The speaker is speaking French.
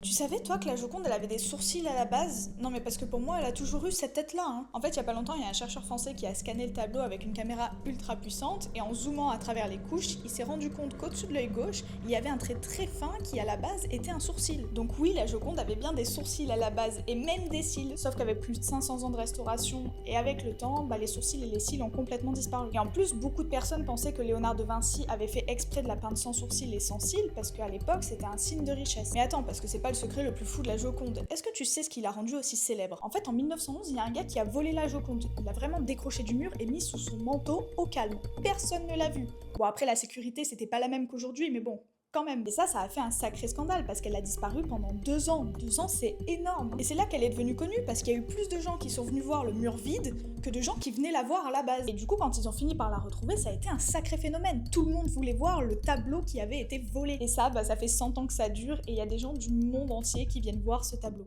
Tu savais, toi, que la Joconde, elle avait des sourcils à la base? Non, mais parce que pour moi, elle a toujours eu cette tête-là, hein. En fait, il y a pas longtemps, il y a un chercheur français qui a scanné le tableau avec une caméra ultra puissante, et en zoomant à travers les couches, il s'est rendu compte qu'au-dessus de l'œil gauche, il y avait un trait très fin qui, à la base, était un sourcil. Donc oui, la Joconde avait bien des sourcils à la base, et même des cils, sauf qu'avec plus de 500 ans de restauration, et avec le temps, les sourcils et les cils ont complètement disparu. Et en plus, beaucoup de personnes pensaient que Léonard de Vinci avait fait exprès de la peindre sans sourcils et sans cils, parce qu'à l'époque, c'était un signe de richesse. Mais attends, parce que c'est pas le secret le plus fou de la Joconde. Est-ce que tu sais ce qui l'a rendue aussi célèbre? En fait, en 1911, il y a un gars qui a volé la Joconde. Il l'a vraiment décroché du mur et mis sous son manteau au calme. Personne ne l'a vu. Bon, après, la sécurité, c'était pas la même qu'aujourd'hui, mais bon, quand même. Et ça a fait un sacré scandale parce qu'elle a disparu pendant 2 ans. 2 ans, c'est énorme. Et c'est là qu'elle est devenue connue parce qu'il y a eu plus de gens qui sont venus voir le mur vide que de gens qui venaient la voir à la base. Et du coup, quand ils ont fini par la retrouver, ça a été un sacré phénomène. Tout le monde voulait voir le tableau qui avait été volé. Et ça, ça fait 100 ans que ça dure et il y a des gens du monde entier qui viennent voir ce tableau.